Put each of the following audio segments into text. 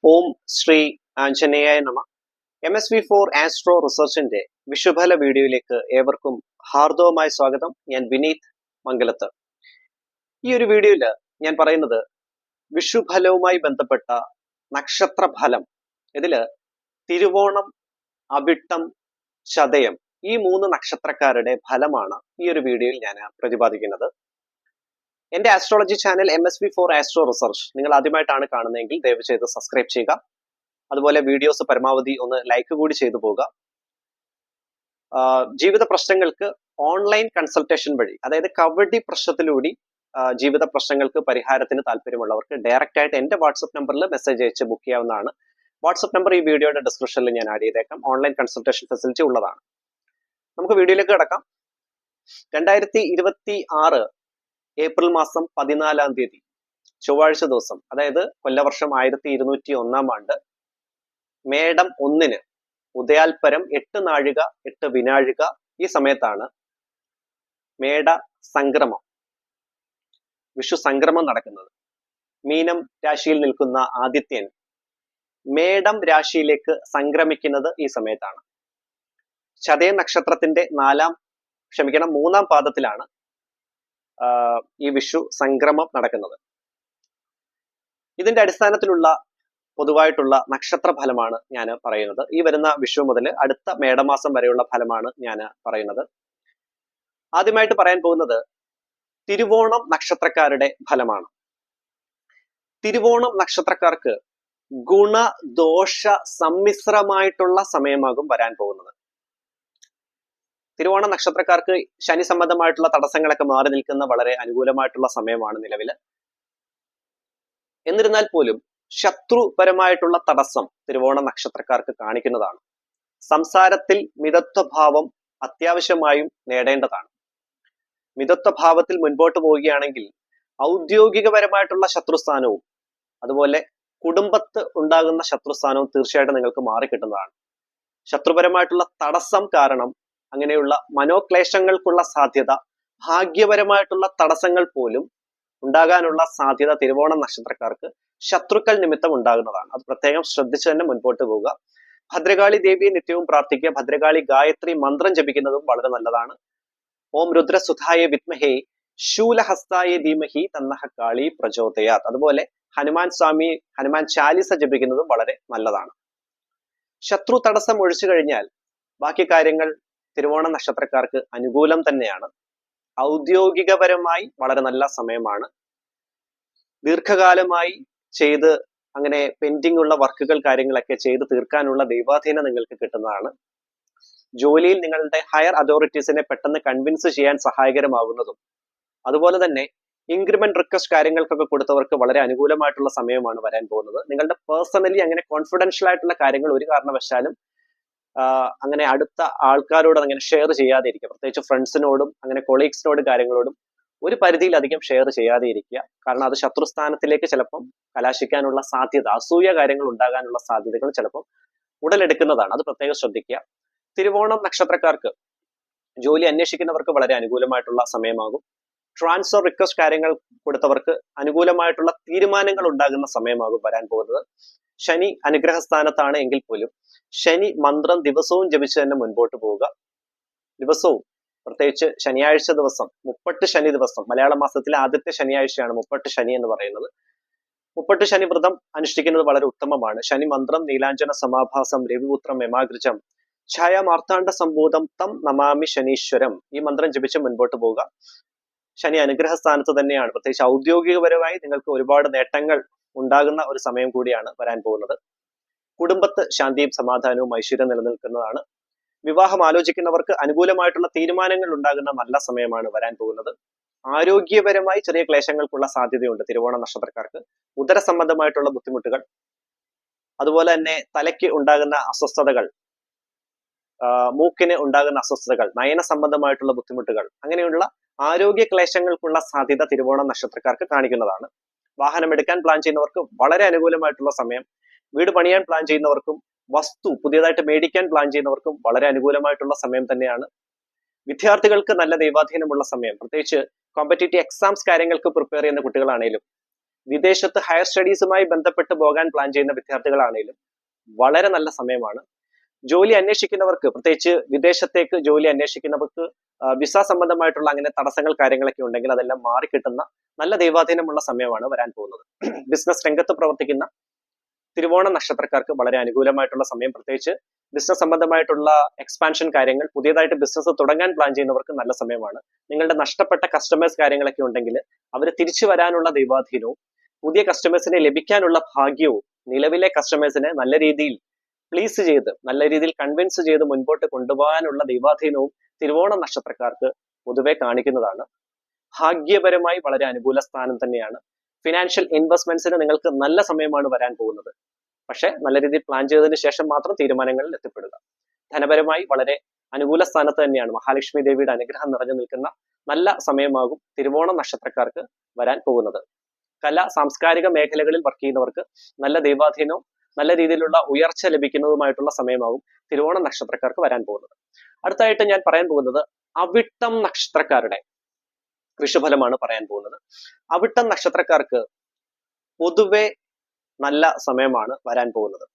ഓം ശ്രീ ആഞ്ജനേയായ നമ. MS-V4 astro റിസർച്ചിന്റെ വിഷുഫല വീഡിയോയിലേക്ക് ഏവർക്കും ഹാർദവമായ സ്വാഗതം. ഞാൻ വിനീത് മംഗലത്ത്. ഈ ഒരു വീഡിയോയിൽ ഞാൻ പറയുന്നത് വിഷുഫലവുമായി ബന്ധപ്പെട്ട നക്ഷത്ര ഫലം. ഇതില് തിരുവോണം, അവിട്ടം, ചതയം ഈ 3 നക്ഷത്രക്കാരുടെ ഫലമാണ് ഈ ഒരു വീഡിയോയിൽ ഞാൻ പ്രതിപാദിക്കുന്നത്. എന്റെ astrology channel MS-V4 astro research നിങ്ങൾ ആദ്യമായിട്ടാണ് കാണുന്നതെങ്കിൽ ദയവ് ചെയ്ത് സബ്സ്ക്രൈബ് ചെയ്യുക. അതുപോലെ വീഡിയോസ് പരമാവധി ഒന്ന് ലൈക്ക് കൂടി ചെയ്തു പോകുക. ജീവിത പ്രശ്നങ്ങൾക്ക് ഓൺലൈൻ കൺസൾട്ടേഷൻ വഴി, അതായത് കവടി പ്രശ്നത്തിലൂടെ ജീവിത പ്രശ്നങ്ങൾക്ക് പരിഹാരത്തിന് താല്പര്യമുള്ളവർക്ക് ഡയറക്റ്റ് ആയിട്ട് എന്റെ വാട്സപ്പ് നമ്പറിൽ മെസ്സേജ് അയച്ച് ബുക്ക് ചെയ്യാവുന്നതാണ്. വാട്സപ്പ് നമ്പർ ഈ വീഡിയോയുടെ ഡിസ്ക്രിപ്ഷനിൽ ഞാൻ ആഡ് ചെയ്തേക്കാം. ഓൺലൈൻ കൺസൾട്ടേഷൻ ഫെസിലിറ്റി ഉള്ളതാണ്. നമുക്ക് വീഡിയോയിലേക്ക് കിടക്കാം. 2026 ഏപ്രിൽ മാസം 14-ാം തീയതി ചൊവ്വാഴ്ച ദിവസം, അതായത് കൊല്ലവർഷം 1201 ആണ്ട്, മേടം 1 ഉദയാൽപരം 8 നാഴിക 8 വിനാഴിക ഈ സമയത്താണ് മേട സംക്രമം, വിഷു സംക്രമം നടക്കുന്നത്. മീനം രാശിയിൽ നിൽക്കുന്ന ആദിത്യൻ മേടം രാശിയിലേക്ക് സംക്രമിക്കുന്നത് ഈ സമയത്താണ്. ചതയ നക്ഷത്രത്തിന്റെ 3-ാം പാദത്തിലാണ് ഈ വിഷു സംക്രമം നടക്കുന്നത്. ഇതിന്റെ അടിസ്ഥാനത്തിലുള്ള പൊതുവായിട്ടുള്ള നക്ഷത്ര ഫലമാണ് ഞാൻ പറയുന്നത്. ഈ വരുന്ന വിഷു മുതൽ അടുത്ത മേടമാസം വരെയുള്ള ഫലമാണ് ഞാൻ പറയുന്നത്. ആദ്യമായിട്ട് പറയാൻ പോകുന്നത് തിരുവോണം നക്ഷത്രക്കാരുടെ ഫലമാണ്. തിരുവോണം നക്ഷത്രക്കാർക്ക് ഗുണദോഷ സമ്മിശ്രമായിട്ടുള്ള സമയമാകും വരാൻ പോകുന്നത്. തിരുവോണ നക്ഷത്രക്കാർക്ക് ശനി സംബന്ധമായിട്ടുള്ള തടസ്സങ്ങളൊക്കെ മാറി നിൽക്കുന്ന വളരെ അനുകൂലമായിട്ടുള്ള സമയമാണ് നിലവിൽ. എന്നിരുന്നാൽ പോലും ശത്രുപരമായിട്ടുള്ള തടസ്സം തിരുവോണ നക്ഷത്രക്കാർക്ക് കാണിക്കുന്നതാണ്. സംസാരത്തിൽ മിതത്വഭാവം അത്യാവശ്യമായും നേടേണ്ടതാണ്. മിതത്വഭാവത്തിൽ മുൻപോട്ട് പോവുകയാണെങ്കിൽ ഔദ്യോഗികപരമായിട്ടുള്ള ശത്രുസ്ഥാനവും അതുപോലെ കുടുംബത്ത് ഉണ്ടാകുന്ന ശത്രുസ്ഥാനവും തീർച്ചയായിട്ടും നിങ്ങൾക്ക് മാറിക്കിട്ടുന്നതാണ്. ശത്രുപരമായിട്ടുള്ള തടസ്സം കാരണം അങ്ങനെയുള്ള മനോക്ലേശങ്ങൾക്കുള്ള സാധ്യത, ഭാഗ്യപരമായിട്ടുള്ള തടസ്സങ്ങൾ പോലും ഉണ്ടാകാനുള്ള സാധ്യത തിരുവോണ നക്ഷത്രക്കാർക്ക് ശത്രുക്കൾ നിമിത്തം ഉണ്ടാകുന്നതാണ്. അത് പ്രത്യേകം ശ്രദ്ധിച്ചു തന്നെ മുൻപോട്ട് പോവുക. ഭദ്രകാളി ദേവിയെ നിത്യവും പ്രാർത്ഥിക്കുക. ഭദ്രകാളി ഗായത്രി മന്ത്രം ജപിക്കുന്നതും വളരെ നല്ലതാണ്. ഓം രുദ്രസുധായ വിദ്മഹേ ശൂലഹസ്തായ ധീമഹി തന്നഹ കാളി പ്രചോദയാത്. അതുപോലെ ഹനുമാൻ ചാലിസ ജപിക്കുന്നതും വളരെ നല്ലതാണ്. ശത്രു തടസ്സം ഒഴിച്ചു കഴിഞ്ഞാൽ ബാക്കി കാര്യങ്ങൾ തിരുവോണ നക്ഷത്രക്കാർക്ക് അനുകൂലം തന്നെയാണ്. ഔദ്യോഗികപരമായി വളരെ നല്ല സമയമാണ്. ദീർഘകാലമായി ചെയ്ത് അങ്ങനെ പെൻഡിങ് ഉള്ള വർക്കുകൾ കാര്യങ്ങളൊക്കെ ചെയ്ത് തീർക്കാനുള്ള ദൈവാധീനം നിങ്ങൾക്ക് കിട്ടുന്നതാണ്. ജോലിയിൽ നിങ്ങളുടെ ഹയർ അതോറിറ്റീസിനെ പെട്ടെന്ന് കൺവിൻസ് ചെയ്യാൻ സഹായകരമാകുന്നതും അതുപോലെ തന്നെ ഇൻക്രിമെന്റ് റിക്വസ്റ്റ് കാര്യങ്ങൾക്കൊക്കെ കൊടുത്തവർക്ക് വളരെ അനുകൂലമായിട്ടുള്ള സമയമാണ് വരാൻ പോകുന്നത്. നിങ്ങളുടെ പേഴ്സണലി അങ്ങനെ കോൺഫിഡൻഷ്യൽ ആയിട്ടുള്ള കാര്യങ്ങൾ ഒരു കാരണവശാലും അങ്ങനെ അടുത്ത ആൾക്കാരോട് അങ്ങനെ ഷെയർ ചെയ്യാതെ ഇരിക്കുക. പ്രത്യേകിച്ച് ഫ്രണ്ട്സിനോടും അങ്ങനെ കൊളീഗ്സിനോടും കാര്യങ്ങളോടും ഒരു പരിധിയിലധികം ഷെയർ ചെയ്യാതെ ഇരിക്കുക. കാരണം അത് ശത്രുസ്ഥാനത്തിലേക്ക് ചിലപ്പം കലാശിക്കാനുള്ള സാധ്യത, അസൂയ കാര്യങ്ങൾ ഉണ്ടാകാനുള്ള സാധ്യതകൾ ചിലപ്പം ഉടലെടുക്കുന്നതാണ്. അത് പ്രത്യേകം ശ്രദ്ധിക്കുക. തിരുവോണം നക്ഷത്രക്കാർക്ക് ജോലി അന്വേഷിക്കുന്നവർക്ക് വളരെ അനുകൂലമായിട്ടുള്ള സമയമാകും. ട്രാൻസ്ഫർ റിക്വസ്റ്റ് കാര്യങ്ങൾ കൊടുത്തവർക്ക് അനുകൂലമായിട്ടുള്ള തീരുമാനങ്ങൾ ഉണ്ടാകുന്ന സമയമാകും വരാൻ പോകുന്നത്. ശനി അനുഗ്രഹസ്ഥാനത്താണ് എങ്കിൽ പോലും ശനി മന്ത്രം ദിവസവും ജപിച്ച് തന്നെ മുൻപോട്ട് പോവുക. ദിവസവും പ്രത്യേകിച്ച് ശനിയാഴ്ച ദിവസം, 30 ശനി ദിവസം, മലയാള മാസത്തിലെ ആദ്യത്തെ ശനിയാഴ്ചയാണ് 30 ശനി എന്ന് പറയുന്നത്. 30 ശനി വ്രതം അനുഷ്ഠിക്കുന്നത് വളരെ ഉത്തമമാണ്. ശനി മന്ത്രം നീലാഞ്ജന സമാഭാസം രവിപുത്രം യമാഗ്രജം ഛായ മാർത്താണ്ഡ സംഭൂതം തം നമാമി ശനീശ്വരം ഈ മന്ത്രം ജപിച്ച് മുൻപോട്ട് പോവുക. ശനി അനുഗ്രഹ സ്ഥാനത്ത് തന്നെയാണ്. പ്രത്യേകിച്ച് ഔദ്യോഗികപരമായി നിങ്ങൾക്ക് ഒരുപാട് നേട്ടങ്ങൾ ഉണ്ടാകുന്ന ഒരു സമയം കൂടിയാണ് വരാൻ പോകുന്നത്. കുടുംബത്ത് ശാന്തിയും സമാധാനവും ഐശ്വര്യം നിലനിൽക്കുന്നതാണ്. വിവാഹം ആലോചിക്കുന്നവർക്ക് അനുകൂലമായിട്ടുള്ള തീരുമാനങ്ങൾ ഉണ്ടാകുന്ന നല്ല സമയമാണ് വരാൻ പോകുന്നത്. ആരോഗ്യപരമായി ചെറിയ ക്ലേശങ്ങൾക്കുള്ള സാധ്യതയുണ്ട് തിരുവോണ നക്ഷത്രക്കാർക്ക്. ഉദര സംബന്ധമായിട്ടുള്ള ബുദ്ധിമുട്ടുകൾ, അതുപോലെ തന്നെ തലയ്ക്ക് ഉണ്ടാകുന്ന അസ്വസ്ഥതകൾ, മൂക്കിന് ഉണ്ടാകുന്ന അസ്വസ്ഥതകൾ, നയന സംബന്ധമായിട്ടുള്ള ബുദ്ധിമുട്ടുകൾ, അങ്ങനെയുള്ള ആരോഗ്യ ക്ലേശങ്ങൾക്കുള്ള സാധ്യത തിരുവോണ നക്ഷത്രക്കാർക്ക് കാണിക്കുന്നതാണ്. വാഹനം എടുക്കാൻ പ്ലാൻ ചെയ്യുന്നവർക്ക് വളരെ അനുകൂലമായിട്ടുള്ള സമയം. വീട് പണിയാൻ പ്ലാൻ ചെയ്യുന്നവർക്കും വസ്തു പുതിയതായിട്ട് മേടിക്കാൻ പ്ലാൻ ചെയ്യുന്നവർക്കും വളരെ അനുകൂലമായിട്ടുള്ള സമയം തന്നെയാണ്. വിദ്യാർത്ഥികൾക്ക് നല്ല ദൈവാധീനമുള്ള സമയം. പ്രത്യേകിച്ച് കോമ്പറ്റേറ്റീവ് എക്സാംസ് കാര്യങ്ങൾക്ക് പ്രിപ്പയർ ചെയ്യുന്ന കുട്ടികളാണേലും വിദേശത്ത് ഹയർ സ്റ്റഡീസുമായി ബന്ധപ്പെട്ട് പോകാൻ പ്ലാൻ ചെയ്യുന്ന വിദ്യാർത്ഥികളാണെങ്കിലും വളരെ നല്ല സമയമാണ്. ജോലി അന്വേഷിക്കുന്നവർക്ക്, പ്രത്യേകിച്ച് വിദേശത്തേക്ക് ജോലി അന്വേഷിക്കുന്നവർക്ക് വിസ സംബന്ധമായിട്ടുള്ള അങ്ങനെ തടസ്സങ്ങൾ കാര്യങ്ങളൊക്കെ ഉണ്ടെങ്കിൽ അതെല്ലാം മാറിക്കിട്ടുന്ന നല്ല ദൈവാധീനമുള്ള സമയമാണ് വരാൻ പോകുന്നത്. ബിസിനസ് രംഗത്ത് പ്രവർത്തിക്കുന്ന തിരുവോണ നക്ഷത്രക്കാർക്ക് വളരെ അനുകൂലമായിട്ടുള്ള സമയം, പ്രത്യേകിച്ച് ബിസിനസ് സംബന്ധമായിട്ടുള്ള എക്സ്പാൻഷൻ കാര്യങ്ങൾ, പുതിയതായിട്ട് ബിസിനസ് തുടങ്ങാൻ പ്ലാൻ ചെയ്യുന്നവർക്ക് നല്ല സമയമാണ്. നിങ്ങളുടെ നഷ്ടപ്പെട്ട കസ്റ്റമേഴ്സ് കാര്യങ്ങളൊക്കെ ഉണ്ടെങ്കിൽ അവർ തിരിച്ചു വരാനുള്ള ദൈവാധീനവും പുതിയ കസ്റ്റമേഴ്സിനെ ലഭിക്കാനുള്ള ഭാഗ്യവും നിലവിലെ കസ്റ്റമേഴ്സിനെ നല്ല രീതിയിൽ പ്ലീസ് ചെയ്ത്, നല്ല രീതിയിൽ കൺവിൻസ് ചെയ്ത് മുൻപോട്ട് കൊണ്ടുപോകാനുള്ള ദൈവാധീനവും തിരുവോണ നക്ഷത്രക്കാർക്ക് പൊതുവെ കാണിക്കുന്നതാണ്. ഭാഗ്യപരമായി വളരെ അനുകൂല സ്ഥാനം തന്നെയാണ്. ഫിനാൻഷ്യൽ ഇൻവെസ്റ്റ്മെന്റ്സിന് നിങ്ങൾക്ക് നല്ല സമയമാണ് വരാൻ പോകുന്നത്. പക്ഷെ നല്ല രീതിയിൽ പ്ലാൻ ചെയ്തതിന് ശേഷം മാത്രം തീരുമാനങ്ങളിൽ എത്തിപ്പെടുക. ധനപരമായി വളരെ അനുകൂല സ്ഥാനത്ത് തന്നെയാണ്. മഹാലക്ഷ്മി ദേവിയുടെ അനുഗ്രഹം നിറഞ്ഞു നിൽക്കുന്ന നല്ല സമയമാകും തിരുവോണ നക്ഷത്രക്കാർക്ക് വരാൻ പോകുന്നത്. കല, സാംസ്കാരിക മേഖലകളിൽ വർക്ക് ചെയ്യുന്നവർക്ക് നല്ല ദൈവാധീനവും നല്ല രീതിയിലുള്ള ഉയർച്ച ലഭിക്കുന്നതുമായിട്ടുള്ള സമയമാകും തിരുവോണ നക്ഷത്രക്കാർക്ക് വരാൻ പോകുന്നത്. അടുത്തായിട്ട് ഞാൻ പറയാൻ പോകുന്നത് അവിട്ടം നക്ഷത്രക്കാരുടെ വിഷുഫലമാണ് പറയാൻ പോകുന്നത്. അവിട്ടം നക്ഷത്രക്കാർക്ക് പൊതുവെ നല്ല സമയമാണ് വരാൻ പോകുന്നത്.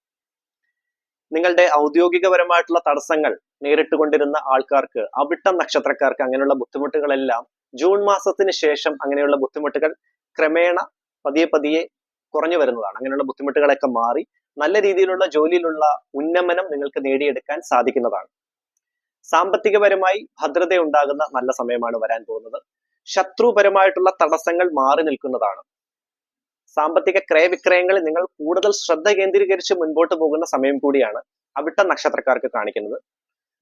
നിങ്ങളുടെ ഔദ്യോഗികപരമായിട്ടുള്ള തടസ്സങ്ങൾ നേരിട്ടുകൊണ്ടിരുന്ന ആൾക്കാർക്ക്, അവിട്ടം നക്ഷത്രക്കാർക്ക് അങ്ങനെയുള്ള ബുദ്ധിമുട്ടുകളെല്ലാം ജൂൺ മാസത്തിന് ശേഷം അങ്ങനെയുള്ള ബുദ്ധിമുട്ടുകൾ ക്രമേണ പതിയെ കുറഞ്ഞു വരുന്നതാണ്. അങ്ങനെയുള്ള ബുദ്ധിമുട്ടുകളൊക്കെ മാറി നല്ല രീതിയിലുള്ള ജോലിയിലുള്ള ഉന്നമനം നിങ്ങൾക്ക് നേടിയെടുക്കാൻ സാധിക്കുന്നതാണ്. സാമ്പത്തികപരമായി ഭദ്രതയുണ്ടാകുന്ന നല്ല സമയമാണ് വരാൻ പോകുന്നത്. ശത്രുപരമായിട്ടുള്ള തടസ്സങ്ങൾ മാറി നിൽക്കുന്നതാണ്. സാമ്പത്തിക ക്രയവിക്രയങ്ങളിൽ നിങ്ങൾ കൂടുതൽ ശ്രദ്ധ കേന്ദ്രീകരിച്ച് മുൻപോട്ട് പോകുന്ന സമയം കൂടിയാണ് അവിട്ടം നക്ഷത്രക്കാർക്ക് കാണിക്കുന്നത്.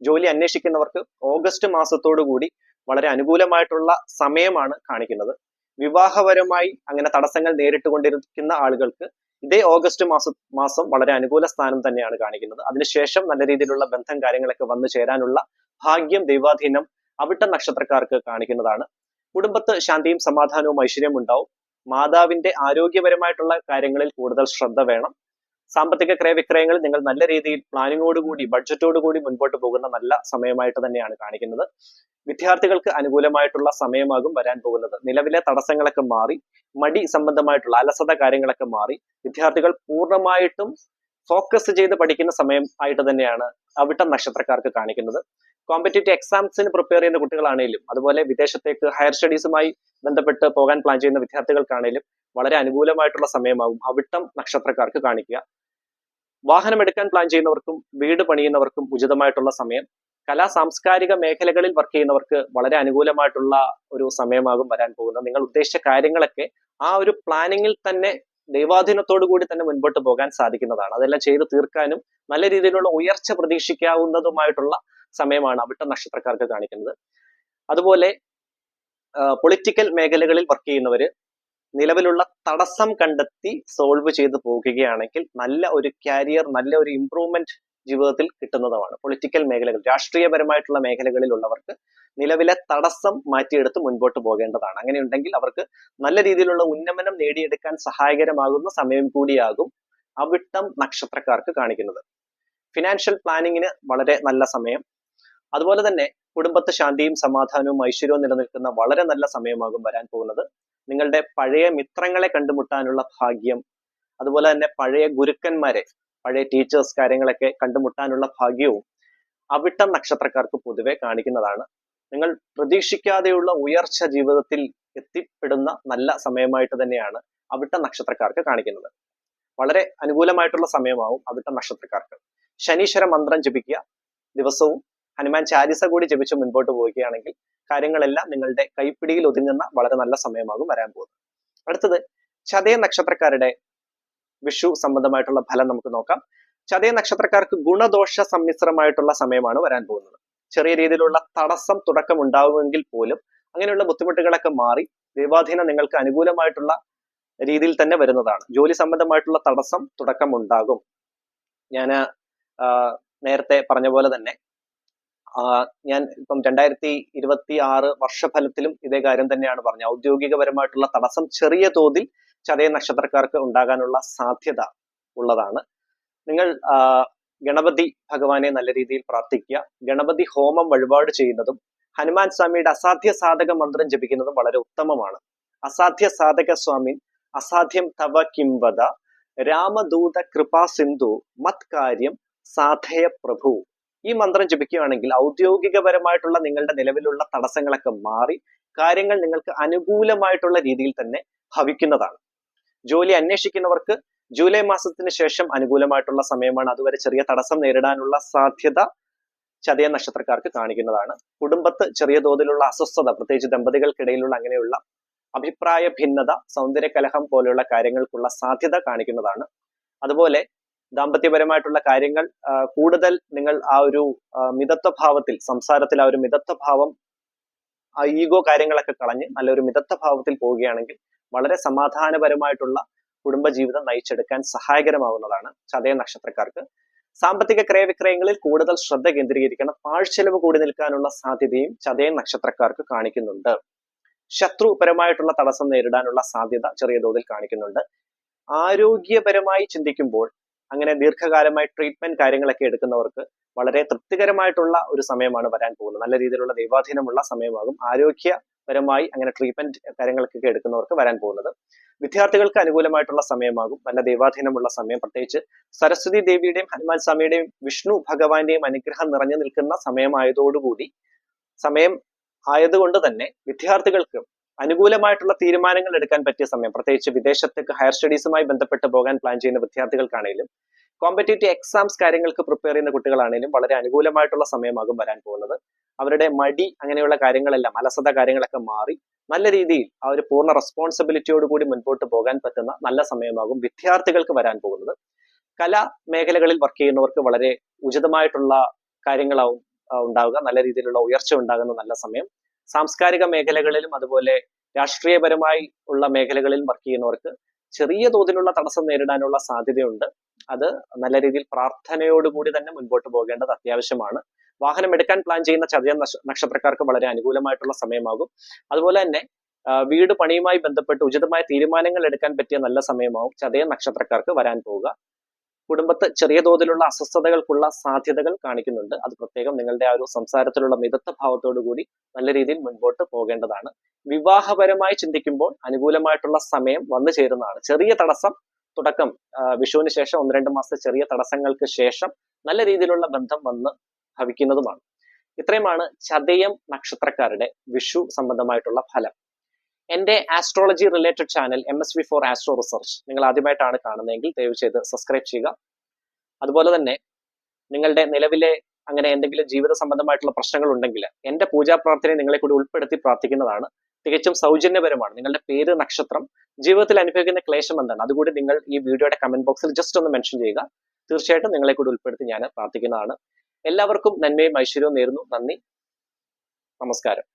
ജോലി അന്വേഷിക്കുന്നവർക്ക് ഓഗസ്റ്റ് മാസത്തോടു കൂടി വളരെ അനുകൂലമായിട്ടുള്ള സമയമാണ് കാണിക്കുന്നത്. വിവാഹപരമായി അങ്ങനെ തടസ്സങ്ങൾ നേരിട്ടുകൊണ്ടിരിക്കുന്ന ആളുകൾക്ക് ഇതേ ഓഗസ്റ്റ് മാസം വളരെ അനുകൂല സ്ഥാനം തന്നെയാണ് കാണിക്കുന്നത്. അതിനുശേഷം നല്ല രീതിയിലുള്ള ബന്ധം കാര്യങ്ങളൊക്കെ വന്നു ചേരാനുള്ള ഭാഗ്യം, ദൈവാധീനം അവിട്ടം നക്ഷത്രക്കാർക്ക് കാണിക്കുന്നതാണ്. കുടുംബത്ത് ശാന്തിയും സമാധാനവും ഐശ്വര്യവും ഉണ്ടാവും. മാതാവിന്റെ ആരോഗ്യപരമായിട്ടുള്ള കാര്യങ്ങളിൽ കൂടുതൽ ശ്രദ്ധ വേണം. സാമ്പത്തിക ക്രയവിക്രയങ്ങൾ നിങ്ങൾ നല്ല രീതിയിൽ പ്ലാനിങ്ങോടുകൂടി, ബഡ്ജറ്റോടുകൂടി മുൻപോട്ട് പോകുന്ന നല്ല സമയമായിട്ട് തന്നെയാണ് കാണിക്കുന്നത്. വിദ്യാർത്ഥികൾക്ക് അനുകൂലമായിട്ടുള്ള സമയമാകും വരാൻ പോകുന്നത്. നിലവിലെ തടസ്സങ്ങളൊക്കെ മാറി, മടി സംബന്ധമായിട്ടുള്ള അലസത കാര്യങ്ങളൊക്കെ മാറി വിദ്യാർത്ഥികൾ പൂർണ്ണമായിട്ടും ഫോക്കസ് ചെയ്ത് പഠിക്കുന്ന സമയം ആയിട്ട് തന്നെയാണ് അവിട്ടം നക്ഷത്രക്കാർക്ക് കാണിക്കുന്നത്. കോമ്പറ്റേറ്റീവ് എക്സാംസിന് പ്രിപ്പയർ ചെയ്യുന്ന കുട്ടികളാണെങ്കിലും, അതുപോലെ വിദേശത്തേക്ക് ഹയർ സ്റ്റഡീസുമായി ബന്ധപ്പെട്ട് പോകാൻ പ്ലാൻ ചെയ്യുന്ന വിദ്യാർത്ഥികൾക്കാണെങ്കിലും വളരെ അനുകൂലമായിട്ടുള്ള സമയമാകും അവിട്ടം നക്ഷത്രക്കാർക്ക് കാണിക്കുക. വാഹനം എടുക്കാൻ പ്ലാൻ ചെയ്യുന്നവർക്കും വീട് പണിയുന്നവർക്കും ഉചിതമായിട്ടുള്ള സമയം. കലാ സാംസ്കാരിക മേഖലകളിൽ വർക്ക് ചെയ്യുന്നവർക്ക് വളരെ അനുകൂലമായിട്ടുള്ള ഒരു സമയമാകും വരാൻ പോകുന്നത്. നിങ്ങൾ ഉദ്ദേശിച്ച കാര്യങ്ങളൊക്കെ ആ ഒരു പ്ലാനിങ്ങിൽ തന്നെ ദൈവാധീനത്തോടു കൂടി തന്നെ മുൻപോട്ട് പോകാൻ സാധിക്കുന്നതാണ്. അതെല്ലാം ചെയ്തു തീർക്കാനും നല്ല രീതിയിലുള്ള ഉയർച്ച പ്രതീക്ഷിക്കാവുന്നതുമായിട്ടുള്ള സമയമാണ് അവിട്ടം നക്ഷത്രക്കാർക്ക് കാണിക്കുന്നത്. അതുപോലെ പൊളിറ്റിക്കൽ മേഖലകളിൽ വർക്ക് ചെയ്യുന്നവര് നിലവിലുള്ള തടസ്സം കണ്ടെത്തി സോൾവ് ചെയ്ത് പോകുകയാണെങ്കിൽ നല്ല ഒരു കാരിയർ, നല്ല ഒരു ഇംപ്രൂവ്മെന്റ് ജീവിതത്തിൽ കിട്ടുന്നതാണ്. പൊളിറ്റിക്കൽ മേഖലകൾ, രാഷ്ട്രീയപരമായിട്ടുള്ള മേഖലകളിലുള്ളവർക്ക് നിലവിലെ തടസ്സം മാറ്റിയെടുത്ത് മുൻപോട്ട് പോകേണ്ടതാണ്. അങ്ങനെയുണ്ടെങ്കിൽ അവർക്ക് നല്ല രീതിയിലുള്ള ഉന്നമനം നേടിയെടുക്കാൻ സഹായകരമാകുന്ന സമയം കൂടിയാകും അവിട്ടം നക്ഷത്രക്കാർക്ക് കാണിക്കുന്നത്. ഫിനാൻഷ്യൽ പ്ലാനിങ്ങിന് വളരെ നല്ല സമയം. അതുപോലെ തന്നെ കുടുംബത്ത് ശാന്തിയും സമാധാനവും ഐശ്വര്യവും നിലനിൽക്കുന്ന വളരെ നല്ല സമയമാകും വരാൻ പോകുന്നത്. നിങ്ങളുടെ പഴയ മിത്രങ്ങളെ കണ്ടുമുട്ടാനുള്ള ഭാഗ്യം, അതുപോലെ തന്നെ പഴയ ഗുരുക്കന്മാരെ, പഴയ ടീച്ചേഴ്സ് കാര്യങ്ങളൊക്കെ കണ്ടുമുട്ടാനുള്ള ഭാഗ്യവും അവിട്ടം നക്ഷത്രക്കാർക്ക് പൊതുവെ കാണിക്കുന്നതാണ്. നിങ്ങൾ പ്രതീക്ഷിക്കാതെയുള്ള ഉയർച്ച ജീവിതത്തിൽ എത്തിപ്പെടുന്ന നല്ല സമയമായിട്ട് തന്നെയാണ് അവിട്ടം നക്ഷത്രക്കാർക്ക് കാണിക്കുന്നത്. വളരെ അനുകൂലമായിട്ടുള്ള സമയമാവും അവിട്ടം നക്ഷത്രക്കാർക്ക്. ശനീശ്വര മന്ത്രം ജപിക്കുക, ദിവസവും ഹനുമാൻ ചാലിസ കൂടി ജപിച്ച് മുൻപോട്ട് പോവുകയാണെങ്കിൽ കാര്യങ്ങളെല്ലാം നിങ്ങളുടെ കൈപ്പിടിയിൽ ഒതുങ്ങുന്ന വളരെ നല്ല സമയമാകും വരാൻ പോകുന്നത്. അടുത്തത് ചതയ നക്ഷത്രക്കാരുടെ വിഷു സംബന്ധമായിട്ടുള്ള ഫലം നമുക്ക് നോക്കാം. ചതയ നക്ഷത്രക്കാർക്ക് ഗുണദോഷ സമ്മിശ്രമായിട്ടുള്ള സമയമാണ് വരാൻ പോകുന്നത്. ചെറിയ രീതിയിലുള്ള തടസ്സം തുടക്കം ഉണ്ടാവുമെങ്കിൽ പോലും അങ്ങനെയുള്ള ബുദ്ധിമുട്ടുകളൊക്കെ മാറി ദൈവാധീനം നിങ്ങൾക്ക് അനുകൂലമായിട്ടുള്ള രീതിയിൽ തന്നെ വരുന്നതാണ്. ജോലി സംബന്ധമായിട്ടുള്ള തടസ്സം തുടക്കം ഉണ്ടാകും. ഞാൻ നേരത്തെ പറഞ്ഞ പോലെ തന്നെ ഞാൻ ഇപ്പം 2026 വർഷഫലത്തിലും ഇതേ കാര്യം തന്നെയാണ് പറഞ്ഞത്. ഔദ്യോഗികപരമായിട്ടുള്ള തടസ്സം ചെറിയ തോതിൽ ചതയ നക്ഷത്രക്കാർക്ക് ഉണ്ടാകാനുള്ള സാധ്യത ഉള്ളതാണ്. നിങ്ങൾ ഗണപതി ഭഗവാനെ നല്ല രീതിയിൽ പ്രാർത്ഥിക്കുക. ഗണപതി ഹോമം വഴിപാട് ചെയ്യുന്നതും ഹനുമാൻ സ്വാമിയുടെ അസാധ്യ സാധക മന്ത്രം ജപിക്കുന്നതും വളരെ ഉത്തമമാണ്. അസാധ്യ സാധക സ്വാമി അസാധ്യം തവ കിംവദ രാമദൂത കൃപാ സിന്ധു മത് കാര്യം സാധയ പ്രഭു. ഈ മന്ത്രം ജപിക്കുകയാണെങ്കിൽ ഔദ്യോഗികപരമായിട്ടുള്ള നിങ്ങളുടെ നിലവിലുള്ള തടസ്സങ്ങളൊക്കെ മാറി കാര്യങ്ങൾ നിങ്ങൾക്ക് അനുകൂലമായിട്ടുള്ള രീതിയിൽ തന്നെ ഭവിക്കുന്നതാണ്. ജോലി അന്വേഷിക്കുന്നവർക്ക് ജൂലൈ മാസത്തിന് ശേഷം അനുകൂലമായിട്ടുള്ള സമയമാണ്. അതുവരെ ചെറിയ തടസ്സം നേരിടാനുള്ള സാധ്യത ചതയ നക്ഷത്രക്കാർക്ക് കാണിക്കുന്നതാണ്. കുടുംബത്ത് ചെറിയ തോതിലുള്ള അസ്വസ്ഥത, പ്രത്യേകിച്ച് ദമ്പതികൾക്കിടയിലുള്ള അങ്ങനെയുള്ള അഭിപ്രായ ഭിന്നത, സൗന്ദര്യ കലഹം പോലെയുള്ള കാര്യങ്ങൾക്കുള്ള സാധ്യത കാണിക്കുന്നതാണ്. അതുപോലെ ദാമ്പത്യപരമായിട്ടുള്ള കാര്യങ്ങൾ കൂടുതൽ നിങ്ങൾ ആ ഒരു മിതത്വ ഭാവത്തിൽ, സംസാരത്തിൽ ആ ഒരു മിതത്വ ഭാവം, ആ ഈഗോ കാര്യങ്ങളൊക്കെ കളഞ്ഞ് നല്ലൊരു മിതത്വ ഭാവത്തിൽ പോവുകയാണെങ്കിൽ വളരെ സമാധാനപരമായിട്ടുള്ള കുടുംബജീവിതം നയിച്ചെടുക്കാൻ സഹായകരമാവുന്നതാണ് ചതയ നക്ഷത്രക്കാർക്ക്. സാമ്പത്തിക ക്രയവിക്രയങ്ങളിൽ കൂടുതൽ ശ്രദ്ധ കേന്ദ്രീകരിക്കണം. പാഴ്ചെലവ് കൂടി നിൽക്കാനുള്ള സാധ്യതയും ചതയ നക്ഷത്രക്കാർക്ക് കാണിക്കുന്നുണ്ട്. ശത്രുപരമായിട്ടുള്ള തടസ്സം നേരിടാനുള്ള സാധ്യത ചെറിയ തോതിൽ കാണിക്കുന്നുണ്ട്. ആരോഗ്യപരമായി ചിന്തിക്കുമ്പോൾ അങ്ങനെ ദീർഘകാലമായി ട്രീറ്റ്മെന്റ് കാര്യങ്ങളൊക്കെ എടുക്കുന്നവർക്ക് വളരെ തൃപ്തികരമായിട്ടുള്ള ഒരു സമയമാണ് വരാൻ പോകുന്നത്. നല്ല രീതിയിലുള്ള ദൈവാധീനമുള്ള സമയമാകും ആരോഗ്യപരമായി അങ്ങനെ ട്രീറ്റ്മെന്റ് കാര്യങ്ങളൊക്കെ എടുക്കുന്നവർക്ക് വരാൻ പോകുന്നത്. വിദ്യാർത്ഥികൾക്ക് അനുകൂലമായിട്ടുള്ള സമയമാകും, നല്ല ദൈവാധീനമുള്ള സമയം. പ്രത്യേകിച്ച് സരസ്വതി ദേവിയുടെയും ഹനുമാൻ സ്വാമിയുടെയും വിഷ്ണു ഭഗവാന്റെയും അനുഗ്രഹം നിറഞ്ഞു നിൽക്കുന്ന സമയം ആയതുകൊണ്ട് തന്നെ വിദ്യാർത്ഥികൾക്ക് അനുകൂലമായിട്ടുള്ള തീരുമാനങ്ങൾ എടുക്കാൻ പറ്റിയ സമയം. പ്രത്യേകിച്ച് വിദേശത്തേക്ക് ഹയർ സ്റ്റഡീസുമായി ബന്ധപ്പെട്ട് പോകാൻ പ്ലാൻ ചെയ്യുന്ന വിദ്യാർത്ഥികൾക്കാണെങ്കിലും കോമ്പറ്റേറ്റീവ് എക്സാംസ് കാര്യങ്ങൾക്ക് പ്രിപ്പയർ ചെയ്യുന്ന കുട്ടികളാണെങ്കിലും വളരെ അനുകൂലമായിട്ടുള്ള സമയമാകും വരാൻ പോകുന്നത്. അവരുടെ മടി അങ്ങനെയുള്ള കാര്യങ്ങളെല്ലാം, അലസത കാര്യങ്ങളൊക്കെ മാറി നല്ല രീതിയിൽ ആ ഒരു പൂർണ്ണ റെസ്പോൺസിബിലിറ്റിയോട് കൂടി മുൻപോട്ട് പോകാൻ പറ്റുന്ന നല്ല സമയമാകും വിദ്യാർത്ഥികൾക്ക് വരാൻ പോകുന്നത്. കലാ മേഖലകളിൽ വർക്ക് ചെയ്യുന്നവർക്ക് വളരെ ഉചിതമായിട്ടുള്ള കാര്യങ്ങളാവും ഉണ്ടാവുക, നല്ല രീതിയിലുള്ള ഉയർച്ച ഉണ്ടാകുന്ന നല്ല സമയം. സാംസ്കാരിക മേഖലകളിലും അതുപോലെ രാഷ്ട്രീയപരമായി ഉള്ള മേഖലകളിലും വർക്ക് ചെയ്യുന്നവർക്ക് ചെറിയ തോതിലുള്ള തടസ്സം നേരിടാനുള്ള സാധ്യതയുണ്ട്. അത് നല്ല രീതിയിൽ പ്രാർത്ഥനയോടുകൂടി തന്നെ മുൻപോട്ട് പോകേണ്ടത് അത്യാവശ്യമാണ്. വാഹനം എടുക്കാൻ പ്ലാൻ ചെയ്യുന്ന ചതയ നക്ഷത്രക്കാർക്ക് വളരെ അനുകൂലമായിട്ടുള്ള സമയമാകും. അതുപോലെ തന്നെ വീട് പണിയുമായി ബന്ധപ്പെട്ട് ഉചിതമായ തീരുമാനങ്ങൾ എടുക്കാൻ പറ്റിയ നല്ല സമയമാവും ചതയ നക്ഷത്രക്കാർക്ക് വരാൻ പോവുക. കുടുംബത്ത് ചെറിയ തോതിലുള്ള അസ്വസ്ഥതകൾക്കുള്ള സാധ്യതകൾ കാണിക്കുന്നുണ്ട്. അത് പ്രത്യേകം നിങ്ങളുടെ ആ ഒരു സംസാരത്തിലുള്ള മിതത്വ ഭാവത്തോടു കൂടി നല്ല രീതിയിൽ മുൻപോട്ട് പോകേണ്ടതാണ്. വിവാഹപരമായി ചിന്തിക്കുമ്പോൾ അനുകൂലമായിട്ടുള്ള സമയം വന്നു ചേരുന്നതാണ്. ചെറിയ തടസ്സം തുടക്കം വിഷുവിന് ശേഷം 1-2 മാസത്തെ ചെറിയ തടസ്സങ്ങൾക്ക് ശേഷം നല്ല രീതിയിലുള്ള ബന്ധം വന്ന് ഭവിക്കുന്നതുമാണ്. ഇത്രയുമാണ് ചതയം നക്ഷത്രക്കാരുടെ വിഷു സംബന്ധമായിട്ടുള്ള ഫലം. എന്റെ astrology related channel MSV4 astro research നിങ്ങൾ ആദ്യമായിട്ടാണ് കാണുന്നതെങ്കിൽ ദയവ് ചെയ്ത് സബ്സ്ക്രൈബ് ചെയ്യുക. അതുപോലെ തന്നെ നിങ്ങളുടെ നിലവിലെ അങ്ങനെ എന്തെങ്കിലും ജീവിത സംബന്ധമായിട്ടുള്ള പ്രശ്നങ്ങൾ ഉണ്ടെങ്കിൽ എന്റെ പൂജാ പ്രാർത്ഥനയെ നിങ്ങളെ കൂടി ഉൾപ്പെടുത്തി പ്രാർത്ഥിക്കുന്നതാണ്. തികച്ചും സൗജന്യപരമാണ്. നിങ്ങളുടെ പേര്, നക്ഷത്രം, ജീവിതത്തിൽ അനുഭവിക്കുന്ന ക്ലേശം എന്താണ്, അതുകൂടി നിങ്ങൾ ഈ വീഡിയോയുടെ കമന്റ് ബോക്സിൽ ജസ്റ്റ് ഒന്ന് മെൻഷൻ ചെയ്യുക. തീർച്ചയായിട്ടും നിങ്ങളെ കൂടി ഉൾപ്പെടുത്തി ഞാൻ പ്രാർത്ഥിക്കുന്നതാണ്. എല്ലാവർക്കും നന്മയും ഐശ്വര്യവും നേരുന്നു. നന്ദി, നമസ്കാരം.